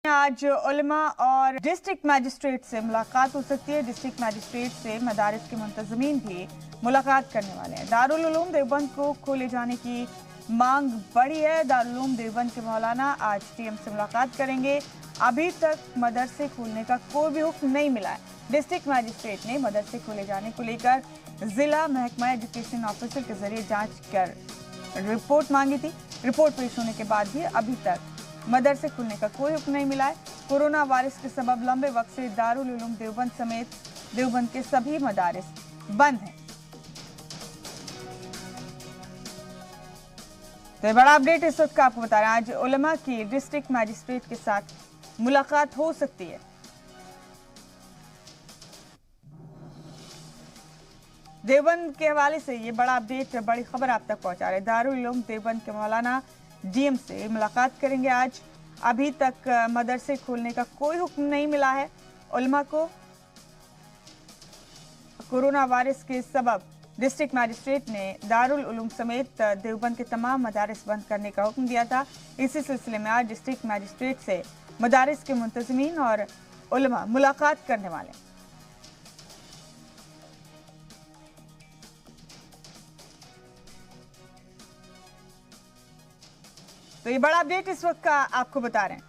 आज उलमा और डिस्ट्रिक्ट मैजिस्ट्रेट से मुलाकात हो सकती है। डिस्ट्रिक्ट मैजिस्ट्रेट से मदारिस के मुंतज़मीन भी मुलाकात करने वाले हैं। दारुल उलूम देवबंद को खोले जाने की मांग बढ़ी है। दारुल उलूम देवबंद के मौलाना आज टीएम से मुलाकात करेंगे। अभी तक मदरसे खोलने का कोई भी हुक्म नहीं मिला है। डिस्ट्रिक्ट मैजिस्ट्रेट ने मदरसे खोले जाने को लेकर जिला महकमा एजुकेशन ऑफिसर के जरिए जांच कर रिपोर्ट मांगी थी। रिपोर्ट पेश होने के बाद भी अभी तक मदरसे खुलने का कोई हुक्म नहीं मिला है। कोरोना वायरस के सबब लंबे वक्त से दारुल उलूम देवबंद समेत देवबंद के सभी मदारिस बंद हैं। तो बड़ा अपडेट इस वक्त का आपको बता रहे हैं। आज उलमा की डिस्ट्रिक्ट मैजिस्ट्रेट के साथ मुलाकात हो सकती है। देवबंद के हवाले से ये बड़ा अपडेट, बड़ी खबर आप तक पहुंचा रहे। दारुल उलूम देवबंद के मौलाना डीएम से मुलाकात करेंगे आज। अभी तक मदरसे खोलने का कोई हुक्म नहीं मिला है। उलमा को कोरोना वायरस के सबब डिस्ट्रिक्ट मैजिस्ट्रेट ने दारुल उलूम समेत देवबंद के तमाम मदारिस बंद करने का हुक्म दिया था। इसी सिलसिले में आज डिस्ट्रिक्ट मैजिस्ट्रेट से मदारिस के मुंतज़मीन और उलमा मुलाकात करने वाले हैं। तो ये बड़ा अपडेट इस वक्त का आपको बता रहे हैं।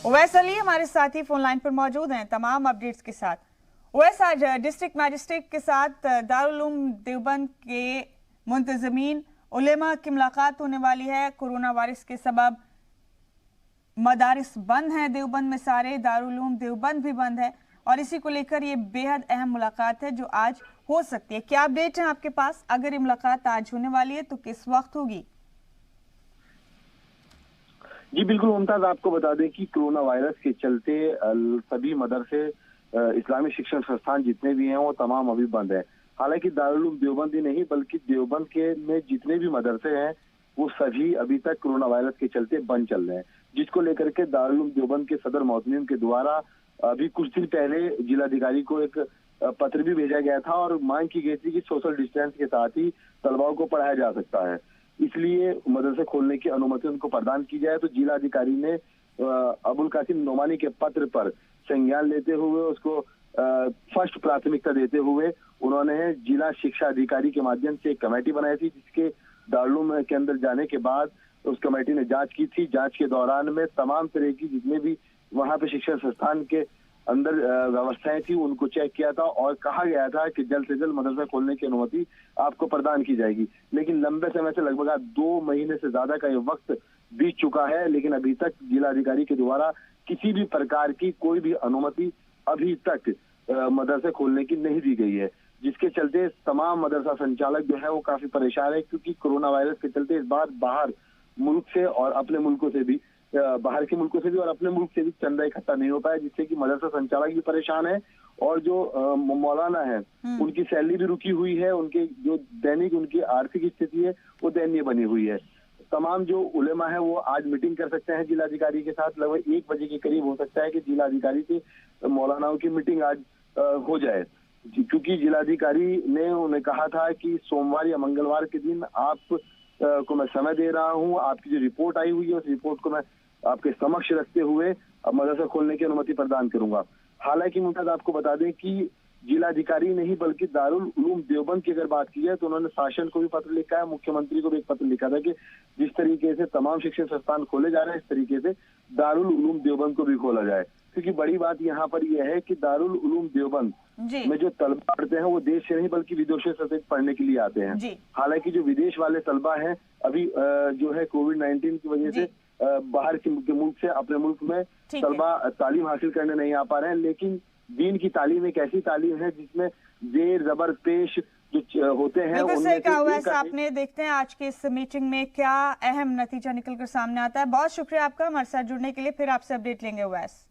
ओवैस अली हमारे साथी फोन लाइन पर मौजूद हैं तमाम अपडेट्स के साथ। ओवैस, आज डिस्ट्रिक्ट मैजिस्ट्रेट के साथ दारुल उलूम देवबंद के मुंतज़मीन उलेमा की मुलाकात होने वाली है। कोरोना वायरस के सबब मदारिस बंद हैं देवबंद में, सारे दारुल उलूम देवबंद भी बंद है और इसी को लेकर ये बेहद अहम मुलाकात है जो आज हो सकती है। क्या अपडेट है आपके पास? अगर ये मुलाकात आज होने वाली है तो किस वक्त होगी? जी बिल्कुल मुमताज, आपको बता दें कि कोरोना वायरस के चलते सभी मदरसे, इस्लामी शिक्षण संस्थान जितने भी हैं वो तमाम अभी बंद है। हालांकि दारुल उलूम देवबंद ही नहीं बल्कि देवबंद के में जितने भी मदरसे हैं वो सभी अभी तक कोरोना वायरस के चलते बंद चल रहे हैं, जिसको लेकर के दारुल उलूम देवबंद के सदर मोहतमिम के द्वारा अभी कुछ दिन पहले जिलाधिकारी को एक पत्र भी भेजा गया था और मांग की गई थी कि सोशल डिस्टेंस के साथ ही तलबाओं को पढ़ाया जा सकता है, इसलिए मदरसे खोलने की अनुमति उनको प्रदान की जाए। तो जिलाधिकारी ने अबुल कासिम नोमानी के पत्र पर संज्ञान लेते हुए उसको फर्स्ट प्राथमिकता देते हुए उन्होंने जिला शिक्षा अधिकारी के माध्यम से एक कमेटी बनाई थी, जिसके दारुल उलूम के अंदर जाने के बाद उस कमेटी ने जांच की थी। जांच के दौरान में तमाम तरह की जितने भी वहां पे शिक्षण संस्थान के अंदर व्यवस्थाएं थी उनको चेक किया था और कहा गया था कि जल्द से जल्द मदरसा खोलने की अनुमति आपको प्रदान की जाएगी। लेकिन लंबे समय से लगभग 2 महीने से ज्यादा का ये वक्त बीत चुका है, लेकिन अभी तक जिलाधिकारी के द्वारा किसी भी प्रकार की कोई भी अनुमति अभी तक मदरसे खोलने की नहीं दी गई है, जिसके चलते तमाम मदरसा संचालक जो है वो काफी परेशान है, क्योंकि कोरोना वायरस के चलते इस बार बाहर मुल्क से और अपने मुल्कों से भी, बाहर के मुल्कों से भी और अपने मुल्क से भी चंदा इकट्ठा नहीं हो पाया, जिससे कि मदरसा संचालक भी परेशान है और जो मौलाना है उनकी सैलरी भी रुकी हुई है, उनके जो दैनिक उनकी आर्थिक स्थिति है वो दयनीय बनी हुई है। तमाम जो उलेमा है वो आज मीटिंग कर सकते हैं जिलाधिकारी के साथ। लगभग 1 बजे के करीब हो सकता है कि जिलाधिकारी से मौलानाओं की मीटिंग आज हो जाए, क्योंकि जिलाधिकारी ने उन्हें कहा था कि सोमवार या मंगलवार के दिन आप को मैं समय दे रहा हूं, आपकी जो रिपोर्ट आई हुई है उस रिपोर्ट को मैं आपके समक्ष रखते हुए अब मदरसा खोलने की अनुमति प्रदान करूंगा। हालांकि मुमताज, आपको बता दें कि जिलाधिकारी नहीं बल्कि दारुल उलूम देवबंद की अगर बात की जाए तो उन्होंने शासन को भी पत्र लिखा है, मुख्यमंत्री को भी एक पत्र लिखा था कि जिस तरीके से तमाम शिक्षण संस्थान खोले जा रहे हैं इस तरीके से दारुल उलूम देवबंद को भी खोला जाए, क्योंकि बड़ी बात यहाँ पर यह है कि दारुल उलूम देवबंद में जो तलबा पढ़ते हैं वो देश से नहीं बल्कि विदेशों से पढ़ने के लिए आते हैं। हालांकि जो विदेश वाले तलबा हैं अभी जो है कोविड-19 की वजह से बाहर के मुल्क से अपने मुल्क में तलबा तालीम हासिल करने नहीं आ पा रहे हैं, लेकिन दीन की तालीम एक ऐसी तालीम है जिसमें जेर जबर पेश जो होते हैं उनमें से आपने देखते हैं आज के इस मीटिंग में क्या अहम नतीजा निकलकर सामने आता है। बहुत शुक्रिया आपका हमारे साथ जुड़ने के लिए, फिर आपसे अपडेट लेंगे ओवैस।